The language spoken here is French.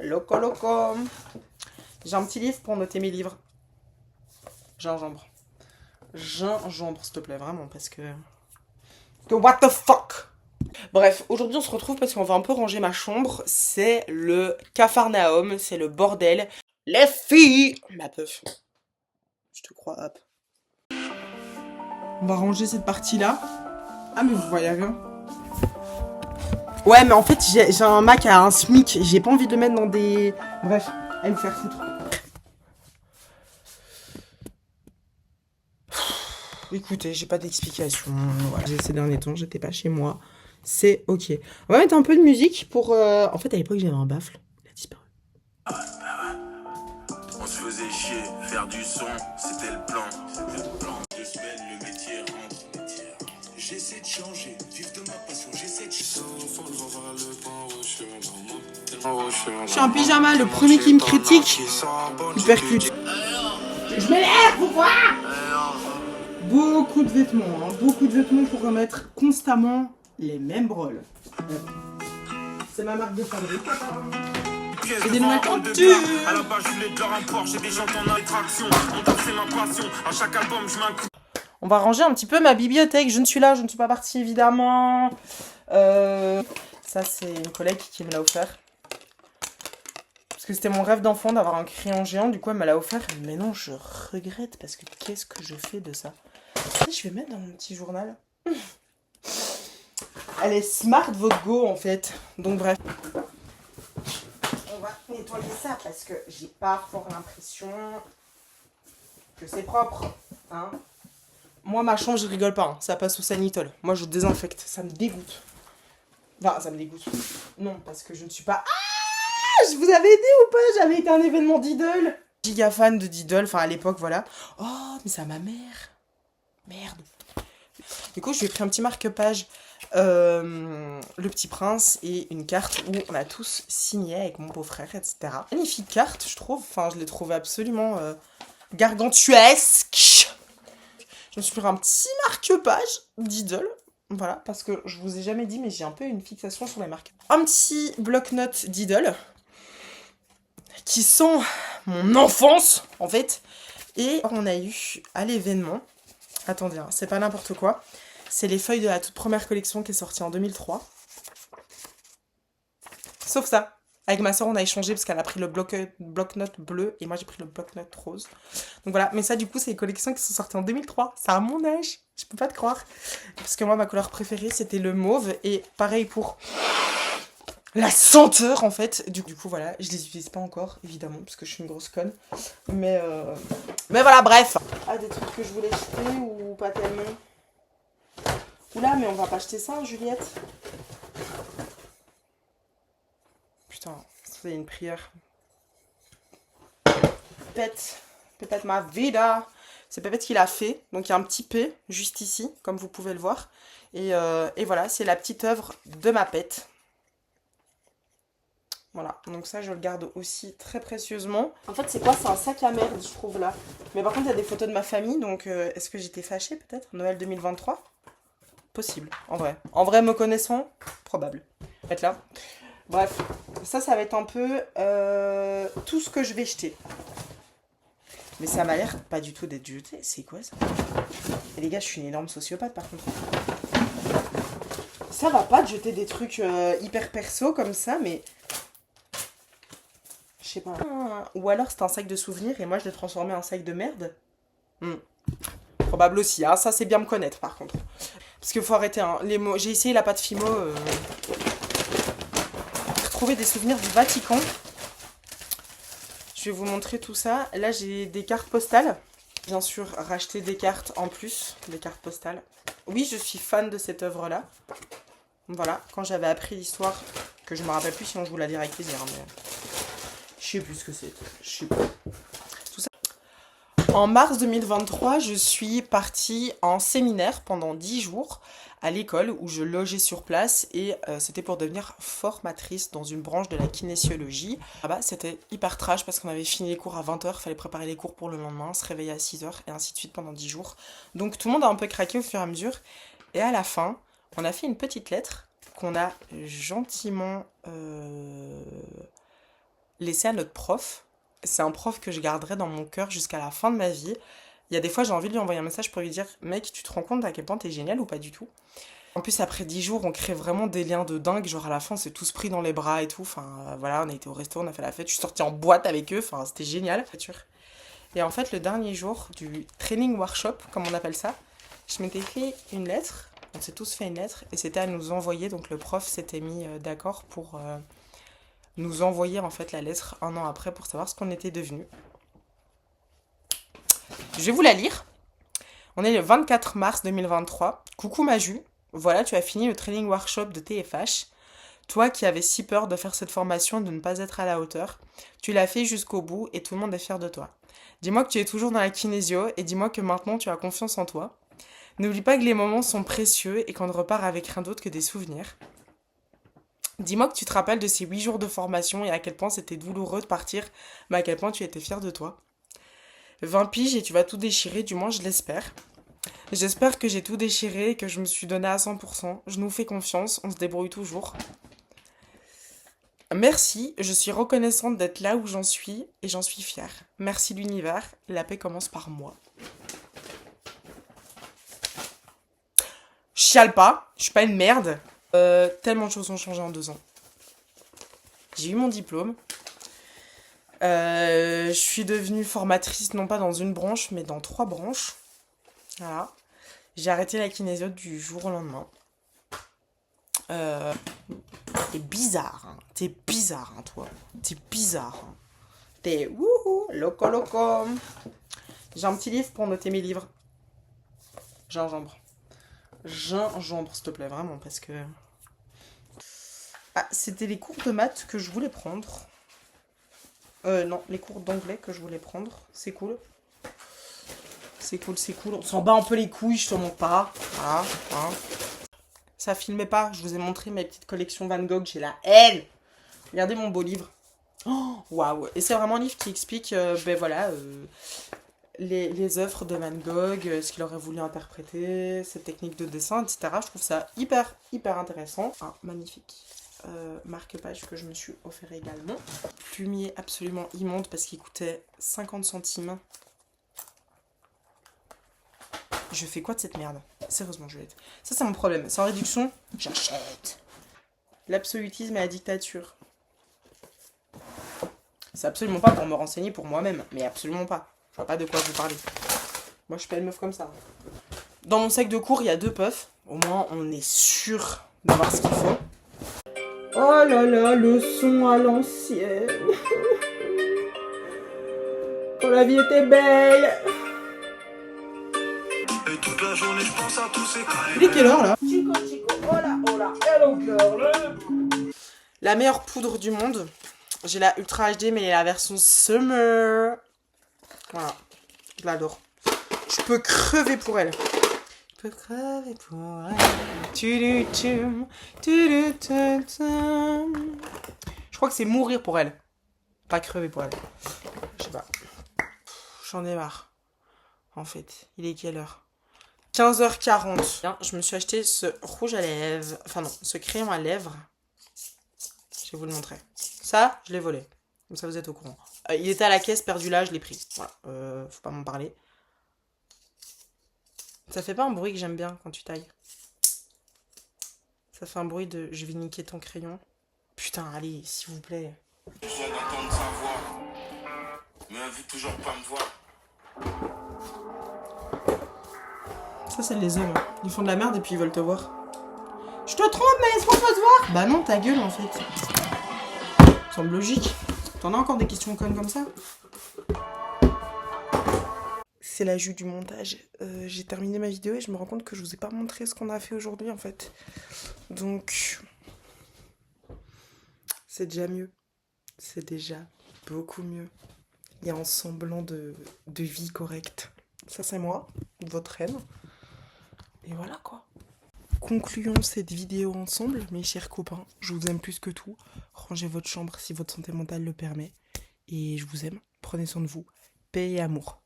Loco, loco. J'ai un petit livre pour noter mes livres. Gingembre. Gingembre, s'il te plaît, vraiment, parce que... What the fuck? Bref, aujourd'hui on se retrouve parce qu'on va un peu ranger ma chambre. C'est le Capharnaüm, c'est le bordel. Les filles! Ma peuf. Je te crois, hop. On va ranger cette partie-là. Ah, mais vous voyez rien. Ouais, mais en fait, j'ai un Mac à un SMIC. J'ai pas envie de le mettre dans des... Bref, allez me faire foutre. Écoutez, j'ai pas d'explication. Voilà. Ces derniers temps, j'étais pas chez moi. C'est ok. On va mettre un peu de musique pour... En fait, à l'époque, j'avais un baffle. Il a disparu. On se faisait chier, faire du son, c'était le plan. 2 semaines, le métier rentre. J'essaie de changer, vivre de ma passion, j'essaie de changer. Je suis en pyjama, le premier qui me critique, il percute. Je m'élève, pourquoi? Beaucoup de vêtements, hein. Beaucoup de vêtements pour remettre constamment les mêmes brôles. C'est ma marque de fabrique. J'ai des nouvelles tentures. À la base, je voulais de leur import, j'ai des gens en attraction. Mon taf, c'est ma passion. À chaque album, je mets un coup. On va ranger un petit peu ma bibliothèque. Je ne suis là, je ne suis pas partie évidemment. Ça, c'est une collègue qui me l'a offert. Parce que c'était mon rêve d'enfant d'avoir un crayon géant. Du coup, elle me l'a offert. Mais non, je regrette parce que qu'est-ce que je fais de ça? Je vais mettre dans mon petit journal. Elle est smart, votre go, en fait. Donc, bref. On va nettoyer ça parce que j'ai pas fort l'impression que c'est propre. Hein? Moi, ma chambre, je rigole pas. Hein. Ça passe au sanitol. Moi, je désinfecte. Ça me dégoûte. Enfin, ça me dégoûte. Non, parce que je ne suis pas... Ah, je vous avais dit ou pas? J'avais été à un événement d'Idol. Giga fan de Diddle. Enfin, à l'époque, voilà. Oh, mais c'est à ma mère. Merde. Du coup, je lui ai pris un petit marque-page. Le Petit Prince et une carte où on a tous signé avec mon beau-frère, etc. Magnifique carte, je trouve. Enfin, je l'ai trouvée absolument gargantuesque. Je me suis pris un petit marque-page d'Idol. Voilà, parce que je vous ai jamais dit, mais j'ai un peu une fixation sur les marques. Un petit bloc-notes d'Idol qui sent mon enfance, en fait. Et on a eu à l'événement, attendez, hein, c'est pas n'importe quoi, c'est les feuilles de la toute première collection qui est sortie en 2003. Sauf ça. Avec ma soeur, on a échangé parce qu'elle a pris le bloc-notes bleu et moi j'ai pris le bloc-notes rose. Donc voilà, mais ça du coup, c'est les collections qui sont sorties en 2003. C'est à mon âge, je peux pas te croire. Parce que moi, ma couleur préférée, c'était le mauve. Et pareil pour la senteur, en fait. Du coup, voilà, je les utilise pas encore, évidemment, parce que je suis une grosse conne. Mais voilà, bref. Ah, des trucs que je voulais jeter ou pas tellement. Oula, mais on va pas acheter ça, hein, Juliette. Putain, c'est une prière. Pépette ma vida. C'est Pépette qui l'a fait. Donc il y a un petit P juste ici, comme vous pouvez le voir. Et voilà, c'est la petite œuvre de ma pète. Voilà, donc ça je le garde aussi très précieusement. En fait c'est quoi? C'est un sac à merde je trouve là. Mais par contre il y a des photos de ma famille, donc est-ce que j'étais fâchée peut-être? Noël 2023? Possible, en vrai. En vrai me connaissant, probable. Être là. Bref, ça va être un peu tout ce que je vais jeter. Mais ça m'a l'air pas du tout d'être jeté. C'est quoi ça? Et les gars, je suis une énorme sociopathe par contre. Ça va pas de jeter des trucs hyper perso comme ça, mais... Je sais pas. Ou alors c'est un sac de souvenirs et moi je l'ai transformé en sac de merde. Probable aussi, hein. Ça c'est bien me connaître par contre. Parce qu'il faut arrêter, hein. Les mots... J'ai essayé la pâte Fimo. Retrouver des souvenirs du Vatican. Je vais vous montrer tout ça. Là, j'ai des cartes postales. Bien sûr, racheter des cartes en plus, des cartes postales. Oui, je suis fan de cette œuvre-là. Voilà, quand j'avais appris l'histoire, que je me rappelle plus, sinon je vous la dirai avec plaisir. Mais... je sais plus ce que c'est. Je sais plus. Tout ça. En mars 2023, je suis partie en séminaire pendant 10 jours à l'école où je logeais sur place et c'était pour devenir formatrice dans une branche de la kinésiologie. Là-bas, c'était hyper trash parce qu'on avait fini les cours à 20h, fallait préparer les cours pour le lendemain, se réveiller à 6h et ainsi de suite pendant 10 jours. Donc tout le monde a un peu craqué au fur et à mesure. Et à la fin, on a fait une petite lettre qu'on a gentiment laissé à notre prof. C'est un prof que je garderai dans mon cœur jusqu'à la fin de ma vie. Il y a des fois, j'ai envie de lui envoyer un message pour lui dire « Mec, tu te rends compte à quel point t'es génial ou pas du tout ?» En plus, après 10 jours, on crée vraiment des liens de dingue. Genre, à la fin, on s'est tous pris dans les bras et tout. Enfin, voilà, on a été au resto, on a fait la fête. Je suis sortie en boîte avec eux. Enfin, c'était génial. Et en fait, le dernier jour du training workshop, comme on appelle ça, je m'étais fait une lettre. On s'est tous fait une lettre. Et c'était à nous envoyer. Donc, le prof s'était mis d'accord pour nous envoyer, en fait, la lettre 1 an après pour savoir ce qu'on était devenus. Je vais vous la lire. On est le 24 mars 2023. Coucou Maju. Voilà, tu as fini le training workshop de TFH. Toi qui avais si peur de faire cette formation et de ne pas être à la hauteur, tu l'as fait jusqu'au bout et tout le monde est fier de toi. Dis-moi que tu es toujours dans la kinésio et dis-moi que maintenant tu as confiance en toi. N'oublie pas que les moments sont précieux et qu'on ne repart avec rien d'autre que des souvenirs. Dis-moi que tu te rappelles de ces 8 jours de formation et à quel point c'était douloureux de partir, mais à quel point tu étais fier de toi. 20 piges et tu vas tout déchirer, du moins je l'espère. J'espère que j'ai tout déchiré et que je me suis donnée à 100%. Je nous fais confiance, on se débrouille toujours. Merci, je suis reconnaissante d'être là où j'en suis et j'en suis fière. Merci l'univers, la paix commence par moi. Je chiale pas, je suis pas une merde. Tellement de choses ont changé en 2 ans. J'ai eu mon diplôme. Je suis devenue formatrice non pas dans une branche mais dans 3 branches. Voilà. J'ai arrêté la kinésio du jour au lendemain. T'es bizarre, hein. T'es bizarre, hein, toi. T'es bizarre. Hein. T'es wouhou, loco loco. J'ai un petit livre pour noter mes livres. Gingembre. Gingembre, s'il te plaît, vraiment, parce que... Ah, c'était les cours de maths que je voulais prendre. Non, les cours d'anglais que je voulais prendre. C'est cool. C'est cool, c'est cool. On s'en bat un peu les couilles, je te montre pas. Voilà, hein. Ça filmait pas, je vous ai montré mes petites collections Van Gogh, j'ai la haine. Regardez mon beau livre. Oh, waouh. Et c'est vraiment un livre qui explique, les œuvres de Van Gogh, ce qu'il aurait voulu interpréter, ses techniques de dessin, etc. Je trouve ça hyper, hyper intéressant. Un magnifique marque-page que je me suis offert également. Plumier absolument immonde parce qu'il coûtait 50 centimes. Je fais quoi de cette merde? Sérieusement, Juliette. Ça, c'est mon problème. Sans réduction, j'achète. L'absolutisme et la dictature. C'est absolument pas pour me renseigner pour moi-même. Mais absolument pas. Je vois pas de quoi vous parlez. Moi, je suis pas une meuf comme ça. Dans mon sac de cours, il y a 2 puffs. Au moins, on est sûr d'avoir ce qu'il faut. Oh là là, le son à l'ancienne. Quand la vie était belle. Et toute la journée, je pense à tous ces cas. Il est quelle heure là? Chico, hola, hola, hello girl. La meilleure poudre du monde. J'ai la Ultra HD, mais la version Summer. Voilà. Je l'adore. Je peux crever pour elle. Je peux crever pour elle. Je crois que c'est mourir pour elle. Pas crever pour elle. Je sais pas. J'en ai marre. En fait, il est quelle heure? 15h40. Bien, je me suis acheté ce rouge à lèvres. Enfin non, ce crayon à lèvres. Je vais vous le montrer. Ça, je l'ai volé. Comme ça, vous êtes au courant. Il était à la caisse, perdu là, je l'ai pris. Voilà, faut pas m'en parler. Ça fait pas un bruit que j'aime bien quand tu tailles. Ça fait un bruit de je vais niquer ton crayon. Putain, allez, s'il vous plaît. Besoin d'entendre sa voix, mais elle veut toujours pas me voir. Ça, c'est les hommes. Ils font de la merde et puis ils veulent te voir. Je te trompe, mais laisse-moi pas te voir. Bah non, ta gueule en fait. Ça semble logique. T'en as encore des questions connes comme ça? C'est la jus du montage. J'ai terminé ma vidéo et je me rends compte que je vous ai pas montré ce qu'on a fait aujourd'hui en fait. Donc, c'est déjà mieux. C'est déjà beaucoup mieux. Il y a un semblant de vie correcte. Ça c'est moi, votre reine. Et voilà quoi. Concluons cette vidéo ensemble, mes chers copains. Je vous aime plus que tout. Rangez votre chambre si votre santé mentale le permet. Et je vous aime. Prenez soin de vous. Paix et amour.